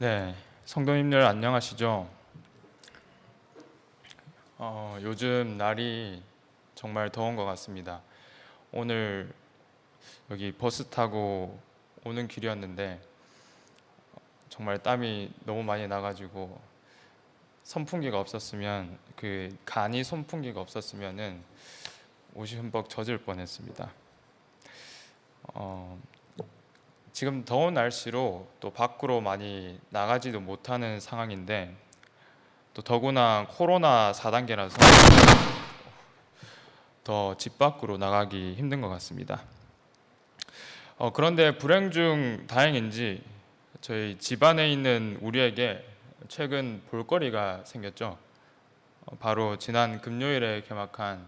네, 성도님들 안녕하시죠? 요즘 날이 정말 더운 것 같습니다. 오늘 여기 버스 타고 오는 길이었는데 정말 땀이 너무 많이 나가지고 선풍기가 없었으면 간이 선풍기가 없었으면은 옷이 흠뻑 젖을 뻔했습니다. 어, 지금 더운 날씨로 또 밖으로 많이 나가지도 못하는 상황인데 또 더구나 코로나 4단계라서 더 집 밖으로 나가기 힘든 것 같습니다. 그런데 불행 중 다행인지 저희 집안에 있는 우리에게 최근 볼거리가 생겼죠. 바로 지난 금요일에 개막한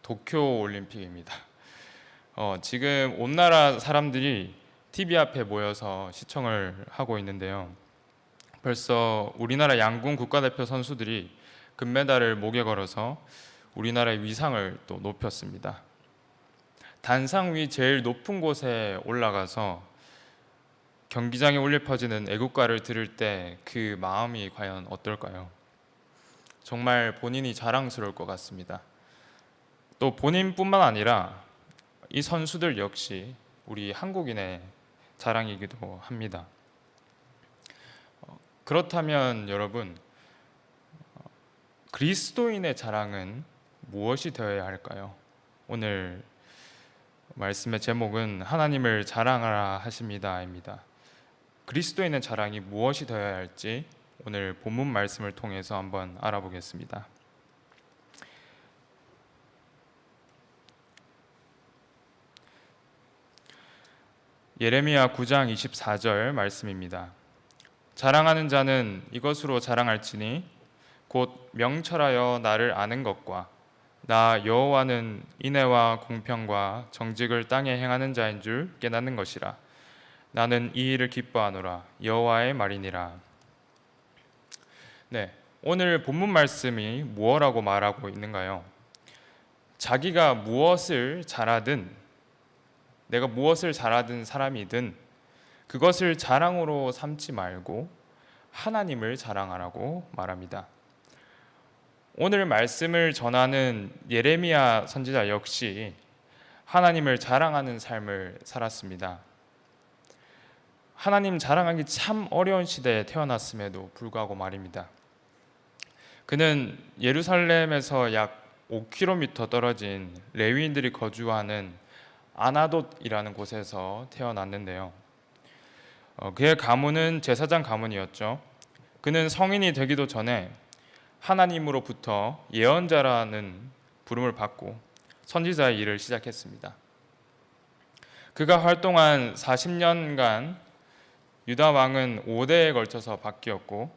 도쿄 올림픽입니다. 지금 온 나라 사람들이 TV 앞에 모여서 시청을 하고 있는데요. 벌써 우리나라 양궁 국가대표 선수들이 금메달을 목에 걸어서 우리나라의 위상을 또 높였습니다. 단상 위 제일 높은 곳에 올라가서 경기장에 울려 퍼지는 애국가를 들을 때 그 마음이 과연 어떨까요? 정말 본인이 자랑스러울 것 같습니다. 또 본인뿐만 아니라 이 선수들 역시 우리 한국인의 자랑이기도 합니다. 그렇다면 여러분, 그리스도인의 자랑은 무엇이 되어야 할까요? 오늘 말씀의 제목은 하나님을 자랑하라 하십니다입니다. 그리스도인의 자랑이 무엇이 되어야 할지 오늘 본문 말씀을 통해서 한번 알아보겠습니다. 예레미야 9장 24절 말씀입니다. 자랑하는 자는 이것으로 자랑할지니 곧 명철하여 나를 아는 것과 나 여호와는 인애와 공평과 정직을 땅에 행하는 자인 줄 깨닫는 것이라. 나는 이 일을 기뻐하노라. 여호와의 말이니라. 네, 오늘 본문 말씀이 무엇라고 말하고 있는가요? 자기가 무엇을 잘하든, 내가 무엇을 잘하든 사람이든 그것을 자랑으로 삼지 말고 하나님을 자랑하라고 말합니다. 오늘 말씀을 전하는 예레미야 선지자 역시 하나님을 자랑하는 삶을 살았습니다. 하나님 자랑하기 참 어려운 시대에 태어났음에도 불구하고 말입니다. 그는 예루살렘에서 약 5km 떨어진 레위인들이 거주하는 아나돗이라는 곳에서 태어났는데요. 그의 가문은 제사장 가문이었죠. 그는 성인이 되기도 전에 하나님으로부터 예언자라는 부름을 받고 선지자의 일을 시작했습니다. 그가 활동한 40년간 유다 왕은 5대에 걸쳐서 바뀌었고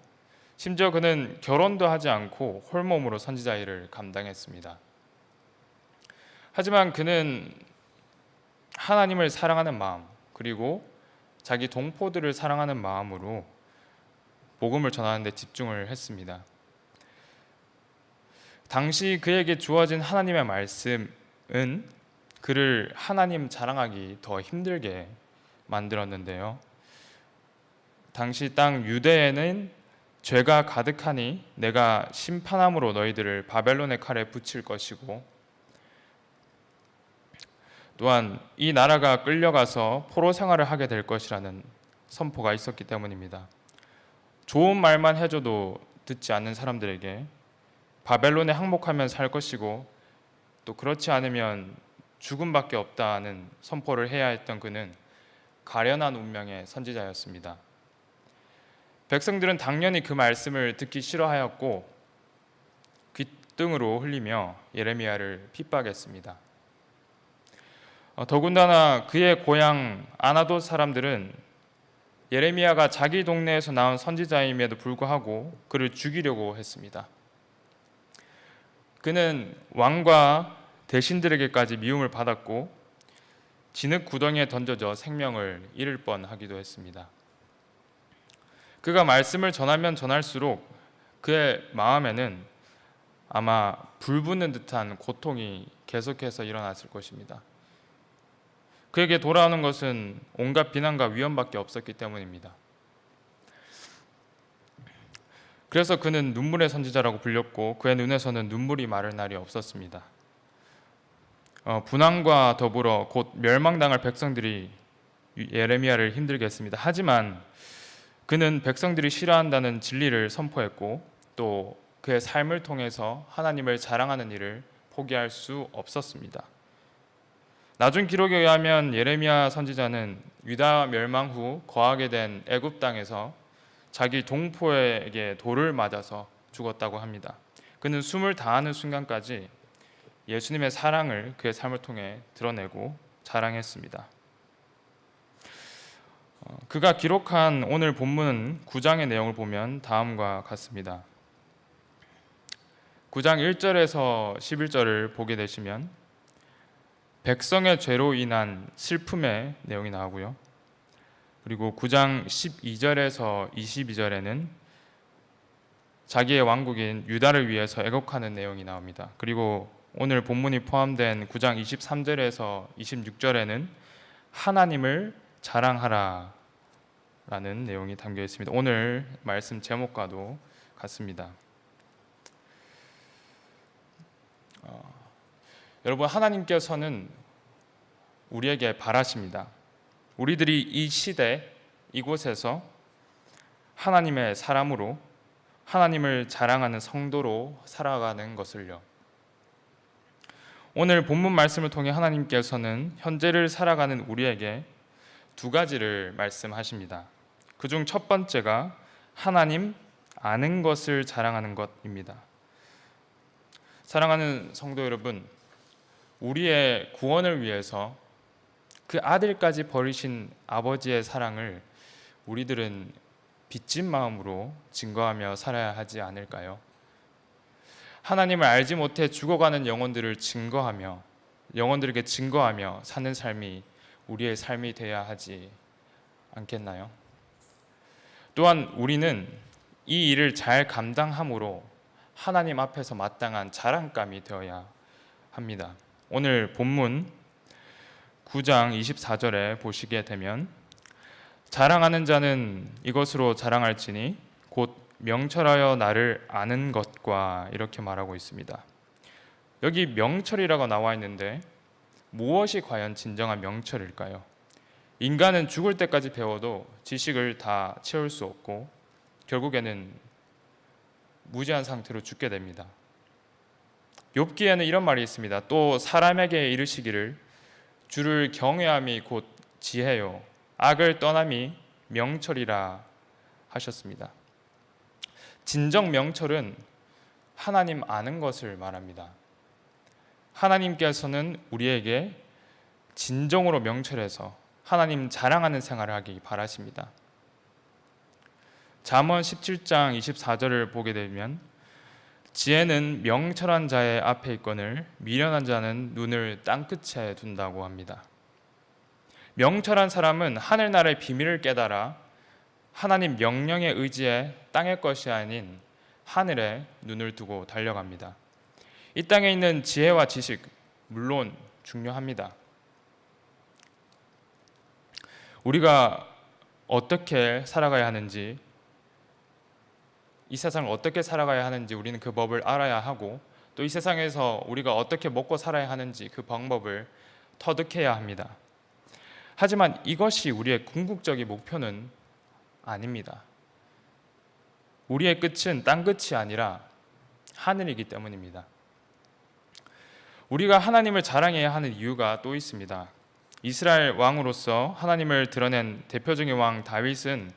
심지어 그는 결혼도 하지 않고 홀몸으로 선지자 일을 감당했습니다. 하지만 그는 하나님을 사랑하는 마음 그리고 자기 동포들을 사랑하는 마음으로 복음을 전하는 데 집중을 했습니다. 당시 그에게 주어진 하나님의 말씀은 그를 하나님 자랑하기 더 힘들게 만들었는데요. 당시 땅 유대에는 죄가 가득하니 내가 심판함으로 너희들을 바벨론의 칼에 붙일 것이고 또한 이 나라가 끌려가서 포로 생활을 하게 될 것이라는 선포가 있었기 때문입니다. 좋은 말만 해줘도 듣지 않는 사람들에게 바벨론에 항복하면 살 것이고 또 그렇지 않으면 죽음밖에 없다는 선포를 해야 했던 그는 가련한 운명의 선지자였습니다. 백성들은 당연히 그 말씀을 듣기 싫어하였고 귓등으로 흘리며 예레미야를 핍박했습니다. 더군다나 그의 고향 아나돗 사람들은 예레미야가 자기 동네에서 나온 선지자임에도 불구하고 그를 죽이려고 했습니다. 그는 왕과 대신들에게까지 미움을 받았고 진흙 구덩이에 던져져 생명을 잃을 뻔하기도 했습니다. 그가 말씀을 전하면 전할수록 그의 마음에는 아마 불붙는 듯한 고통이 계속해서 일어났을 것입니다. 그에게 돌아오는 것은 온갖 비난과 위험밖에 없었기 때문입니다. 그래서 그는 눈물의 선지자라고 불렸고 그의 눈에서는 눈물이 마를 날이 없었습니다. 분황과 더불어 곧 멸망당할 백성들이 예레미야를 힘들게 했습니다. 하지만 그는 백성들이 싫어한다는 진리를 선포했고 또 그의 삶을 통해서 하나님을 자랑하는 일을 포기할 수 없었습니다. 나중 기록에 의하면 예레미야 선지자는 유다 멸망 후 거하게 된 애굽 땅에서 자기 동포에게 돌을 맞아서 죽었다고 합니다. 그는 숨을 다하는 순간까지 예수님의 사랑을 그의 삶을 통해 드러내고 자랑했습니다. 그가 기록한 오늘 본문 9장의 내용을 보면 다음과 같습니다. 9장 1절에서 11절을 보게 되시면 백성의 죄로 인한 슬픔의 내용이 나오고요. 그리고 9장 12절에서 22절에는 자기의 왕국인 유다를 위해서 애곡하는 내용이 나옵니다. 그리고 오늘 본문이 포함된 9장 23절에서 26절에는 하나님을 자랑하라 라는 내용이 담겨 있습니다. 오늘 말씀 제목과도 같습니다. 여러분, 하나님께서는 우리에게 바라십니다. 우리들이 이 시대 이곳에서 하나님의 사람으로 하나님을 자랑하는 성도로 살아가는 것을요. 오늘 본문 말씀을 통해 하나님께서는 현재를 살아가는 우리에게 두 가지를 말씀하십니다. 그중 첫 번째가 하나님 아는 것을 자랑하는 것입니다. 사랑하는 성도 여러분, 우리의 구원을 위해서 그 아들까지 버리신 아버지의 사랑을 우리들은 빚진 마음으로 증거하며 살아야 하지 않을까요? 하나님을 알지 못해 죽어가는 영혼들을 증거하며 영혼들에게 증거하며 사는 삶이 우리의 삶이 되어야 하지 않겠나요? 또한 우리는 이 일을 잘 감당함으로 하나님 앞에서 마땅한 자랑감이 되어야 합니다. 오늘 본문 9장 24절에 보시게 되면 자랑하는 자는 이것으로 자랑할지니 곧 명철하여 나를 아는 것과 이렇게 말하고 있습니다. 여기 명철이라고 나와 있는데 무엇이 과연 진정한 명철일까요? 인간은 죽을 때까지 배워도 지식을 다 채울 수 없고 결국에는 무지한 상태로 죽게 됩니다. 욥기에는 이런 말이 있습니다. 또 사람에게 이르시기를 주를 경외함이 곧 지혜요 악을 떠남이 명철이라 하셨습니다. 진정 명철은 하나님 아는 것을 말합니다. 하나님께서는 우리에게 진정으로 명철해서 하나님 자랑하는 생활을 하기 바라십니다. 잠언 17장 24절을 보게 되면 지혜는 명철한 자의 앞에 있거늘 미련한 자는 눈을 땅끝에 둔다고 합니다. 명철한 사람은 하늘나라의 비밀을 깨달아 하나님 명령에 의지해 땅의 것이 아닌 하늘에 눈을 두고 달려갑니다. 이 땅에 있는 지혜와 지식 물론 중요합니다. 우리가 어떻게 살아가야 하는지, 이 세상을 어떻게 살아가야 하는지 우리는 그 법을 알아야 하고 또 이 세상에서 우리가 어떻게 먹고 살아야 하는지 그 방법을 터득해야 합니다. 하지만 이것이 우리의 궁극적인 목표는 아닙니다. 우리의 끝은 땅 끝이 아니라 하늘이기 때문입니다. 우리가 하나님을 자랑해야 하는 이유가 또 있습니다. 이스라엘 왕으로서 하나님을 드러낸 대표적인 왕 다윗은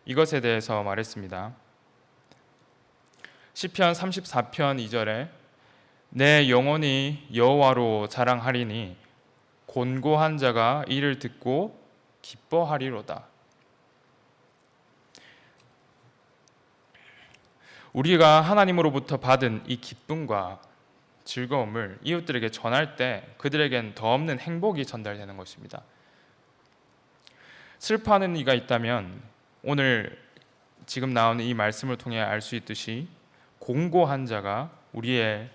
이것에 대해서 말했습니다. 시편 34편 2절에 내 영혼이 여호와로 자랑하리니 곤고한 자가 이를 듣고 기뻐하리로다. 우리가 하나님으로부터 받은 이 기쁨과 즐거움을 이웃들에게 전할 때 그들에겐 더 없는 행복이 전달되는 것입니다. 슬퍼하는 이가 있다면 오늘 지금 나오는 이 말씀을 통해 알 수 있듯이 공고한 자가 우리의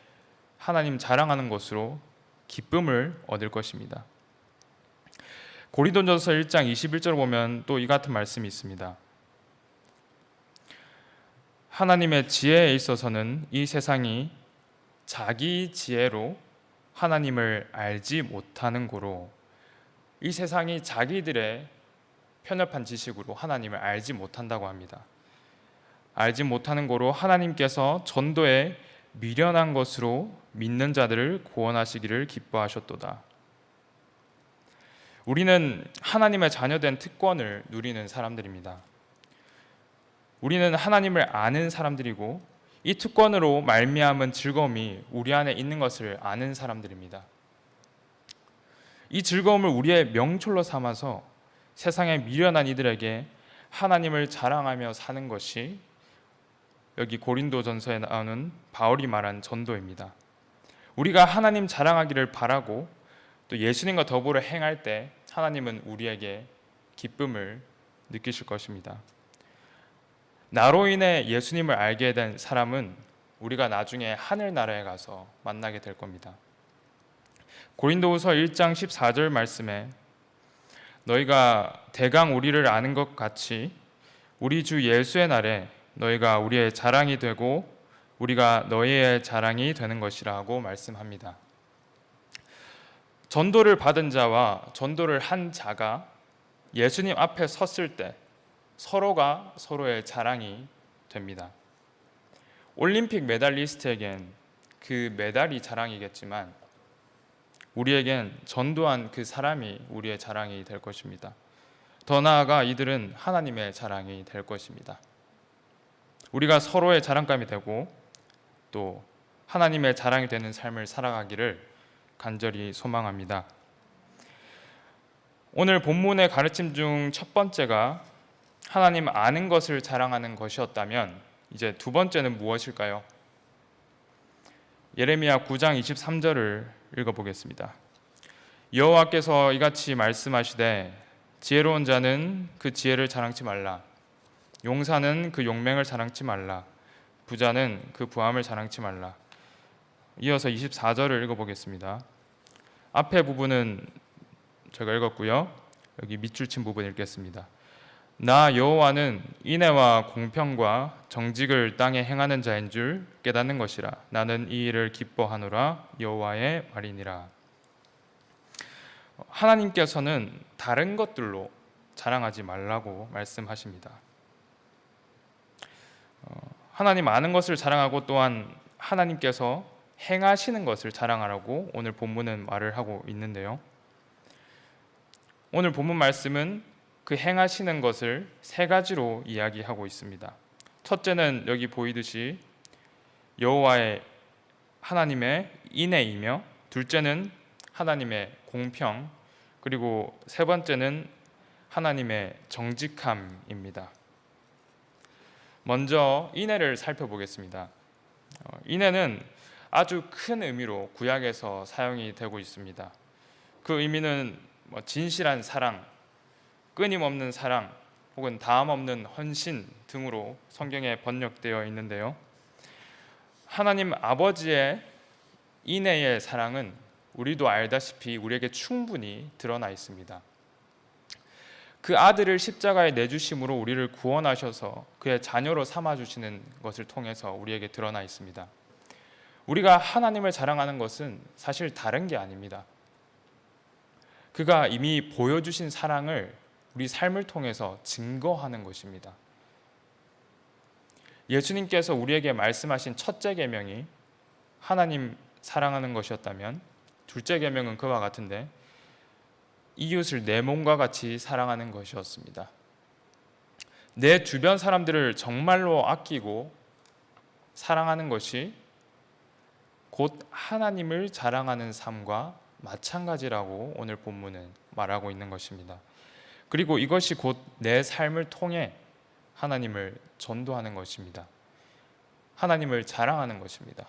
하나님 자랑하는 것으로 기쁨을 얻을 것입니다. 고린도전서 1장 21절 보면 또 이 같은 말씀이 있습니다. 하나님의 지혜에 있어서는 이 세상이 자기 지혜로 하나님을 알지 못하는 고로, 이 세상이 자기들의 편협한 지식으로 하나님을 알지 못한다고 합니다. 알지 못하는 고로 하나님께서 전도에 미련한 것으로 믿는 자들을 구원하시기를 기뻐하셨도다. 우리는 하나님의 자녀된 특권을 누리는 사람들입니다. 우리는 하나님을 아는 사람들이고 이 특권으로 말미암은 즐거움이 우리 안에 있는 것을 아는 사람들입니다. 이 즐거움을 우리의 명철로 삼아서 세상에 미련한 이들에게 하나님을 자랑하며 사는 것이 여기 고린도전서에 나오는 바울이 말한 전도입니다. 우리가 하나님 자랑하기를 바라고 또 예수님과 더불어 행할 때 하나님은 우리에게 기쁨을 느끼실 것입니다. 나로 인해 예수님을 알게 된 사람은 우리가 나중에 하늘나라에 가서 만나게 될 겁니다. 고린도후서 1장 14절 말씀에 너희가 대강 우리를 아는 것 같이 우리 주 예수의 날에 너희가 우리의 자랑이 되고 우리가 너희의 자랑이 되는 것이라고 말씀합니다. 전도를 받은 자와 전도를 한 자가 예수님 앞에 섰을 때 서로가 서로의 자랑이 됩니다. 올림픽 메달리스트에겐 그 메달이 자랑이겠지만 우리에겐 전도한 그 사람이 우리의 자랑이 될 것입니다. 더 나아가 이들은 하나님의 자랑이 될 것입니다. 우리가 서로의 자랑감이 되고 또 하나님의 자랑이 되는 삶을 살아가기를 간절히 소망합니다. 오늘 본문의 가르침 중 첫 번째가 하나님 아는 것을 자랑하는 것이었다면 이제 두 번째는 무엇일까요? 예레미야 9장 23절을 읽어보겠습니다. 여호와께서 이같이 말씀하시되 지혜로운 자는 그 지혜를 자랑치 말라. 용사는 그 용맹을 자랑치 말라. 부자는 그 부함을 자랑치 말라. 이어서 24절을 읽어보겠습니다. 앞에 부분은 제가 읽었고요. 여기 밑줄 친 부분 읽겠습니다. 나 여호와는 인애와 공평과 정직을 땅에 행하는 자인 줄 깨닫는 것이라. 나는 이 일을 기뻐하노라. 여호와의 말이니라. 하나님께서는 다른 것들로 자랑하지 말라고 말씀하십니다. 하나님 아는 것을 자랑하고 또한 하나님께서 행하시는 것을 자랑하라고 오늘 본문은 말을 하고 있는데요. 오늘 본문 말씀은 그 행하시는 것을 세 가지로 이야기하고 있습니다. 첫째는 여기 보이듯이 여호와의 하나님의 인애이며, 둘째는 하나님의 공평, 그리고 세 번째는 하나님의 정직함입니다. 먼저 인애를 살펴보겠습니다. 인애는 아주 큰 의미로 구약에서 사용이 되고 있습니다. 그 의미는 진실한 사랑, 끊임없는 사랑, 혹은 다함없는 헌신 등으로 성경에 번역되어 있는데요. 하나님 아버지의 인애의 사랑은 우리도 알다시피 우리에게 충분히 드러나 있습니다. 그 아들을 십자가에 내주심으로 우리를 구원하셔서 그의 자녀로 삼아주시는 것을 통해서 우리에게 드러나 있습니다. 우리가 하나님을 자랑하는 것은 사실 다른 게 아닙니다. 그가 이미 보여주신 사랑을 우리 삶을 통해서 증거하는 것입니다. 예수님께서 우리에게 말씀하신 첫째 계명이 하나님 사랑하는 것이었다면 둘째 계명은 그와 같은데 이웃을 내 몸과 같이 사랑하는 것이었습니다. 내 주변 사람들을 정말로 아끼고 사랑하는 것이 곧 하나님을 자랑하는 삶과 마찬가지라고 오늘 본문은 말하고 있는 것입니다. 그리고 이것이 곧 내 삶을 통해 하나님을 전도하는 것입니다. 하나님을 자랑하는 것입니다.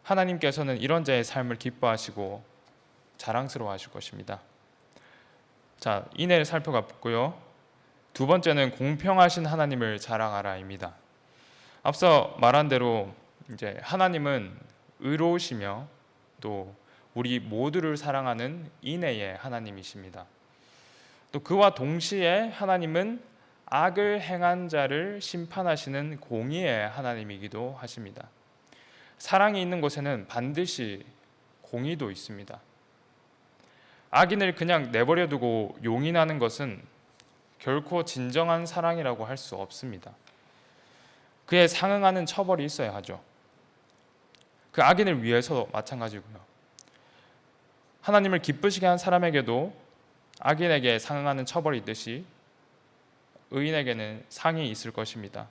하나님께서는 이런 자의 삶을 기뻐하시고 자랑스러워하실 것입니다. 자, 인애를 살펴봤고요. 두 번째는 공평하신 하나님을 자랑하라입니다. 앞서 말한 대로 이제 하나님은 의로우시며 또 우리 모두를 사랑하는 인애의 하나님이십니다. 또 그와 동시에 하나님은 악을 행한 자를 심판하시는 공의의 하나님이기도 하십니다. 사랑이 있는 곳에는 반드시 공의도 있습니다. 악인을 그냥 내버려 두고 용인하는 것은 결코 진정한 사랑이라고 할 수 없습니다. 그에 상응하는 처벌이 있어야 하죠. 그 악인을 위해서도 마찬가지고요. 하나님을 기쁘시게 한 사람에게도 악인에게 상응하는 처벌이 있듯이 의인에게는 상이 있을 것입니다.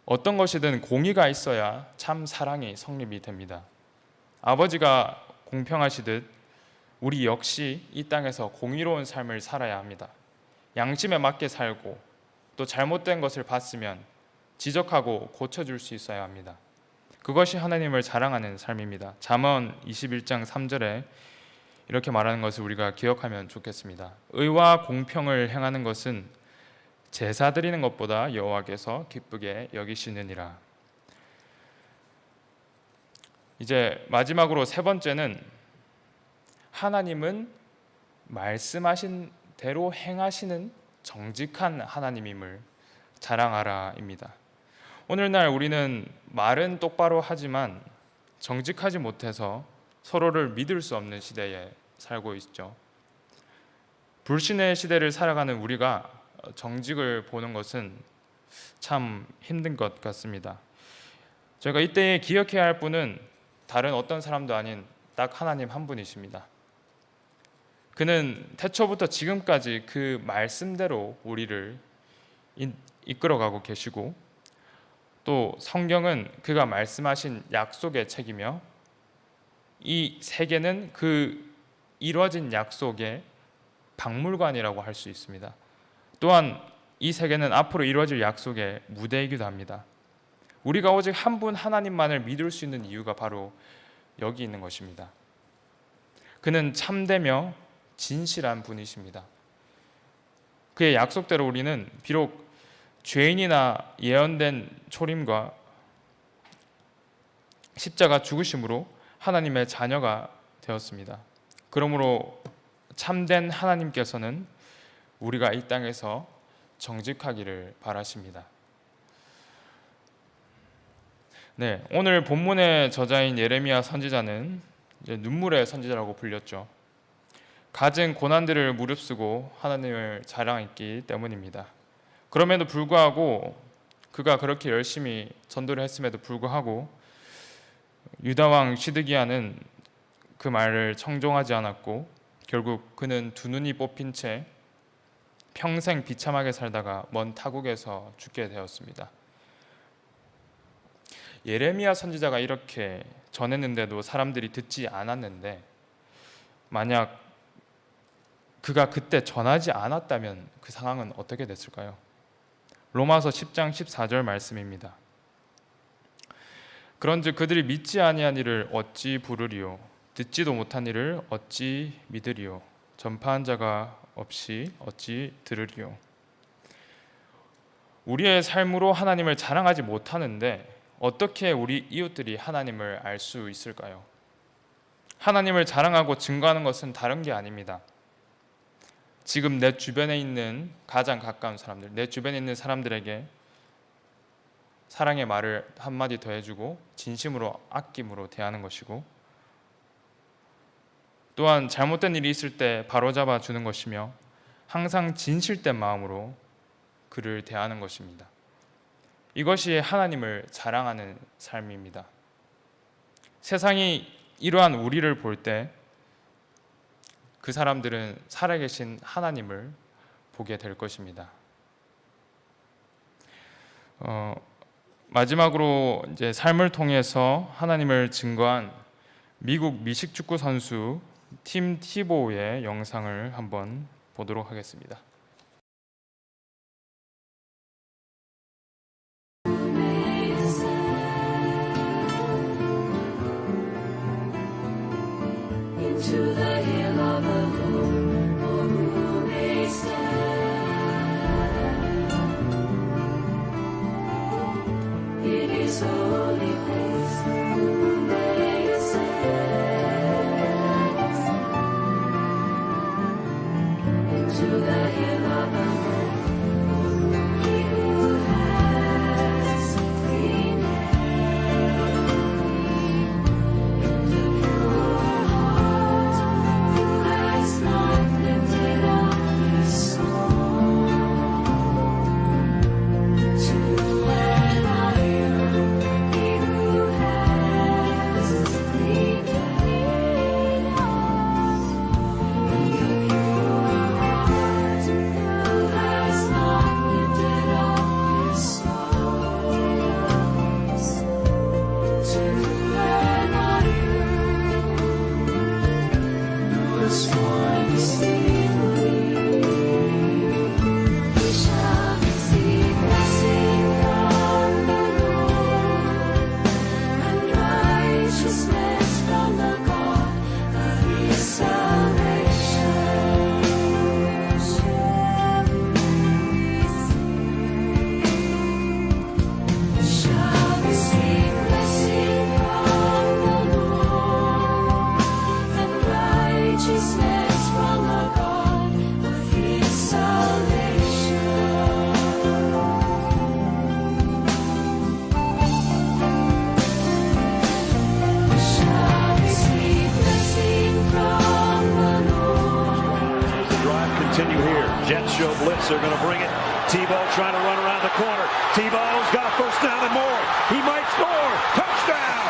어떤 것이든 공의가 있어야 참 사랑이 성립이 됩니다. 아버지가 공평하시듯 우리 역시 이 땅에서 공의로운 삶을 살아야 합니다. 양심에 맞게 살고 또 잘못된 것을 봤으면 지적하고 고쳐줄 수 있어야 합니다. 그것이 하나님을 자랑하는 삶입니다. 잠언 21장 3절에 이렇게 말하는 것을 우리가 기억하면 좋겠습니다. 의와 공평을 행하는 것은 제사 드리는 것보다 여호와께서 기쁘게 여기시느니라. 이제 마지막으로 세 번째는 하나님은 말씀하신 대로 행하시는 정직한 하나님임을 자랑하라입니다. 오늘날 우리는 말은 똑바로 하지만 정직하지 못해서 서로를 믿을 수 없는 시대에 살고 있죠. 불신의 시대를 살아가는 우리가 정직을 보는 것은 참 힘든 것 같습니다. 저희가 이때에 기억해야 할 분은 다른 어떤 사람도 아닌 딱 하나님 한 분이십니다. 그는 태초부터 지금까지 그 말씀대로 우리를 이끌어가고 계시고 또 성경은 그가 말씀하신 약속의 책이며 이 세계는 그 이루어진 약속의 박물관이라고 할 수 있습니다. 또한 이 세계는 앞으로 이루어질 약속의 무대이기도 합니다. 우리가 오직 한 분 하나님만을 믿을 수 있는 이유가 바로 여기 있는 것입니다. 그는 참되며 진실한 분이십니다. 그의 약속대로 우리는 비록 죄인이나 예언된 초림과 십자가 죽으심으로 하나님의 자녀가 되었습니다. 그러므로 참된 하나님께서는 우리가 이 땅에서 정직하기를 바라십니다. 네, 오늘 본문의 저자인 예레미야 선지자는 눈물의 선지자라고 불렸죠. 갖은 고난들을 무릅쓰고 하나님을 자랑했기 때문입니다. 그럼에도 불구하고 그가 그렇게 열심히 전도를 했음에도 불구하고 유다 왕 시드기야는 그 말을 청종하지 않았고 결국 그는 두 눈이 뽑힌 채 평생 비참하게 살다가 먼 타국에서 죽게 되었습니다. 예레미야 선지자가 이렇게 전했는데도 사람들이 듣지 않았는데 만약 그가 그때 전하지 않았다면 그 상황은 어떻게 됐을까요? 로마서 10장 14절 말씀입니다. 그런즉 그들이 믿지 아니한 이를 어찌 부르리요 듣지도 못한 이를 어찌 믿으리요 전파한 자가 없이 어찌 들으리요. 우리의 삶으로 하나님을 자랑하지 못하는데 어떻게 우리 이웃들이 하나님을 알 수 있을까요? 하나님을 자랑하고 증거하는 것은 다른 게 아닙니다. 지금 내 주변에 있는 가장 가까운 사람들, 내 주변에 있는 사람들에게 사랑의 말을 한마디 더 해주고 진심으로 아낌으로 대하는 것이고 또한 잘못된 일이 있을 때 바로잡아 주는 것이며 항상 진실된 마음으로 그를 대하는 것입니다. 이것이 하나님을 자랑하는 삶입니다. 세상이 이러한 우리를 볼 때 그 사람들은 살아계신 하나님을 보게 될 것입니다. 마지막으로 이제 삶을 통해서 하나님을 증거한 미국 미식축구 선수 팀 티보의 영상을 한번 보도록 하겠습니다. To the hill of the Lord, who may stand in His holy place? Who may stand into the hill? Joe Blitz, they're going to bring it. Tebow trying to run around the corner. Tebow's got a first down and more. He might score. Touchdown!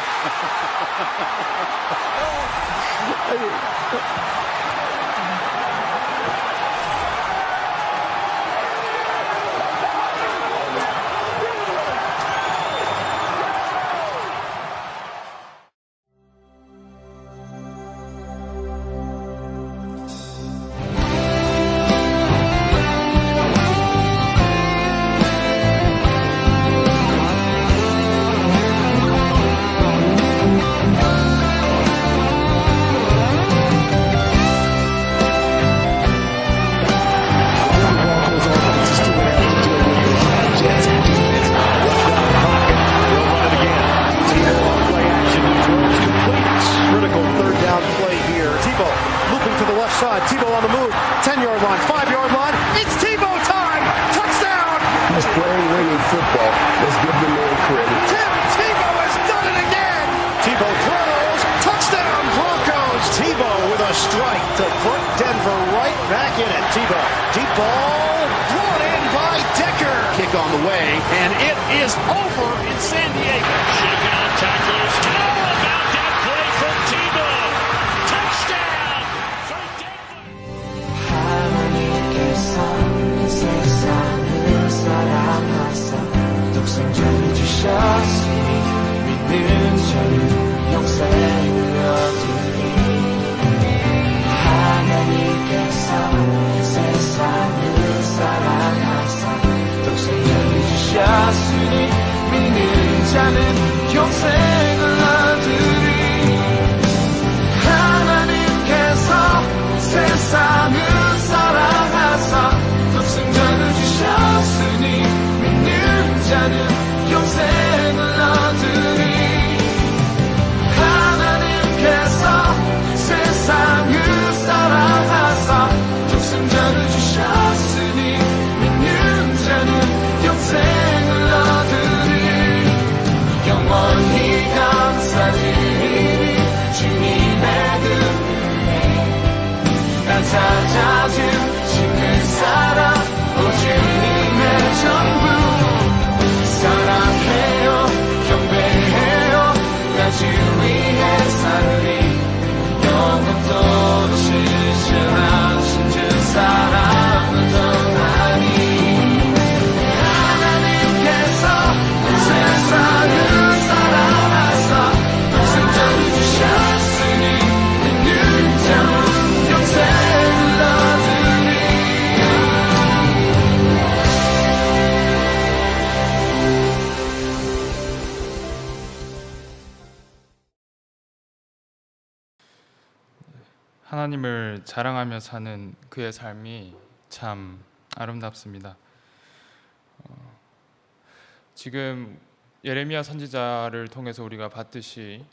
Tebow on the move, 10-yard line, 5-yard line. It's Tebow time! Touchdown! He's playing winning football. Let's give the man credit. Tim Tebow has done it again! Tebow throws, touchdown Broncos! Tebow with a strike to put Denver right back in it. Tebow, deep ball, brought in by Decker. Kick on the way, and it is over in San Diego. Shaken on tacklers. How about that play from Tebow? Touchdown! For Denver! 하나님께서 이 세상을 사랑하사 독생자를 주셨으니 믿는 자는 영생을 얻으리. 하나님께서 이 세상을 사랑하사 독생자를 주셨으니 믿는 자는 영생을 얻으리. 하나님께서 세상을 사랑하사 독생자를 주셨으니 믿는 자는 영생을 얻으리. 하나님께서 세상을 사랑하사 독생자를 주셨으니 믿는 자는 영생을 얻으리. 영원히 감사드리니 주님의 그 난 찾아주신 그 사랑 오 주님의 전부 사랑해요 경배해요 나 주 위해 살리 영원토록 실천하신 주 사랑을 전하니. 하나님께서 세상을 사랑하사 독생자를 주셨으니 믿는 자는 영생을 얻으리. 하나님을 자랑하며 사는 그의 삶이 참 아름답습니다. 지금 예레미야 선지자를 통해서 우리가 봤듯이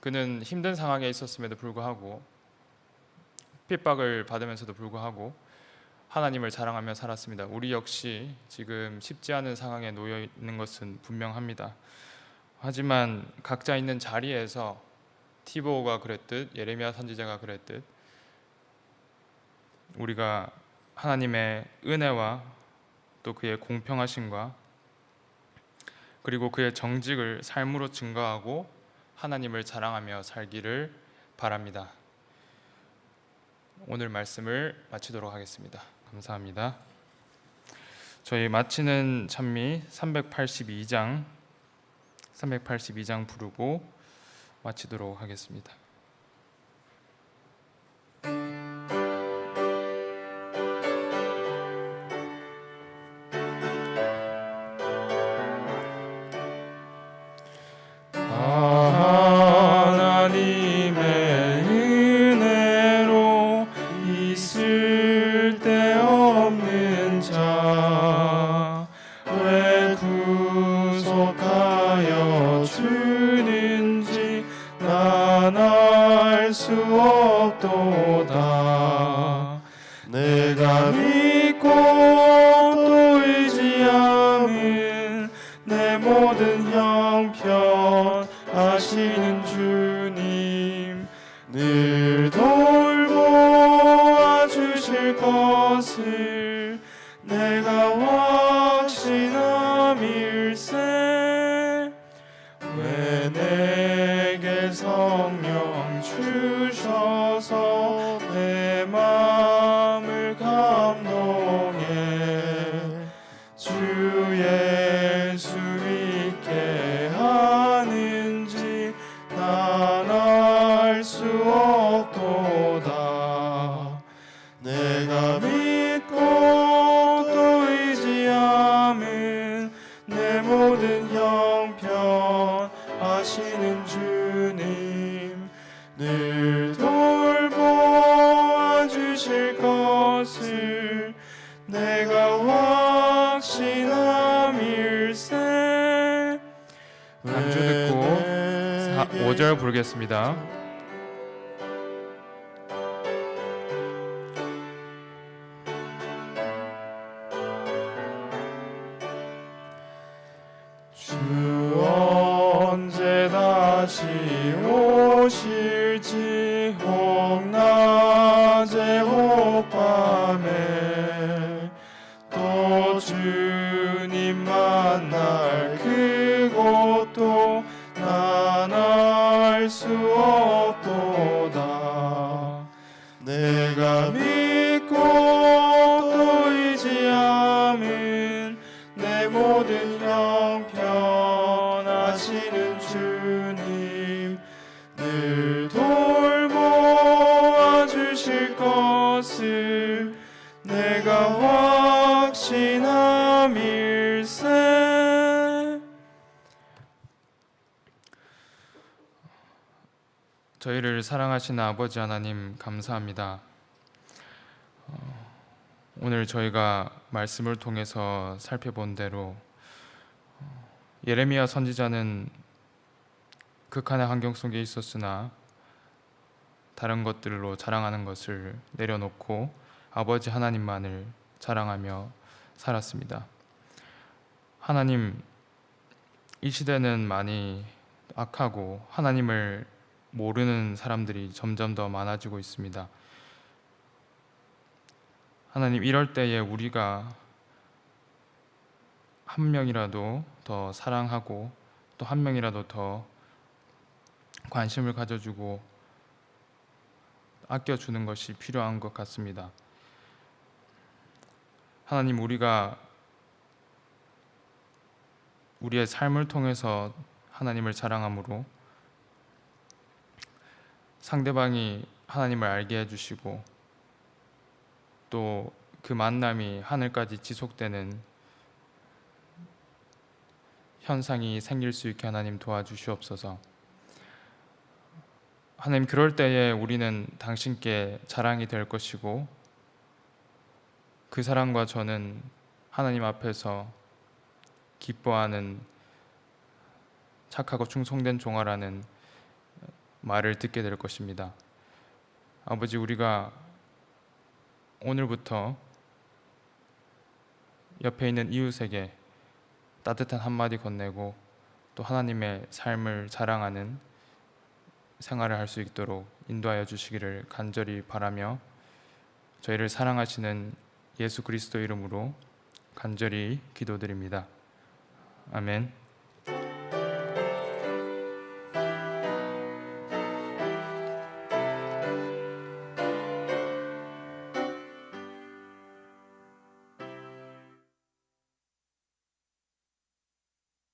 그는 힘든 상황에 있었음에도 불구하고 핍박을 받으면서도 불구하고 하나님을 자랑하며 살았습니다. 우리 역시 지금 쉽지 않은 상황에 놓여 있는 것은 분명합니다. 하지만 각자 있는 자리에서 티보가 그랬듯 예레미야 선지자가 그랬듯 우리가 하나님의 은혜와 또 그의 공평하심과 그리고 그의 정직을 삶으로 증거하고 하나님을 자랑하며 살기를 바랍니다. 오늘 말씀을 마치도록 하겠습니다. 감사합니다. 저희 마치는 찬미 382장 부르고 마치도록 하겠습니다. 하나님의 은혜로 있을 데 없는 자 왜 구속하여 주는지 난 알 수 없도다. 내가 믿고 또 의지하는 내 모든 형편 아시는 주님 늘 돌보아 주실 것을 모든 형편 하시는 주님 늘 돌보아 주실 것을 내가 확신함일세. 간주 듣고 5절 부르겠습니다. 주 언제 다시 오실지 혹 낮에 혹 밤에 또 주님 만날 그곳도 난 알 수 없도다. 내가 믿고 또 의지함은 내 모든 형편 하시는 주님 늘 돌보아 주실 것을 내가 확신함일세. 저희를 사랑하시는 아버지 하나님 감사합니다. 오늘 저희가 말씀을 통해서 살펴본 대로 예레미야 선지자는 극한의 환경 속에 있었으나 다른 것들로 자랑하는 것을 내려놓고 아버지 하나님만을 자랑하며 살았습니다. 하나님, 이 시대는 많이 악하고 하나님을 모르는 사람들이 점점 더 많아지고 있습니다. 하나님, 이럴 때에 우리가 한 명이라도 더 사랑하고 또 한 명이라도 더 관심을 가져주고 아껴주는 것이 필요한 것 같습니다. 하나님, 우리가 우리의 삶을 통해서 하나님을 자랑함으로 상대방이 하나님을 알게 해주시고 또 그 만남이 하늘까지 지속되는 현상이 생길 수 있게 하나님 도와주시옵소서. 하나님, 그럴 때에 우리는 당신께 자랑이 될 것이고 그 사람과 저는 하나님 앞에서 기뻐하는 착하고 충성된 종아라는 말을 듣게 될 것입니다. 아버지, 우리가 오늘부터 옆에 있는 이웃에게 따뜻한 한마디 건네고 또 하나님의 삶을 자랑하는 생활을 할 수 있도록 인도하여 주시기를 간절히 바라며 저희를 사랑하시는 예수 그리스도 이름으로 간절히 기도드립니다. 아멘.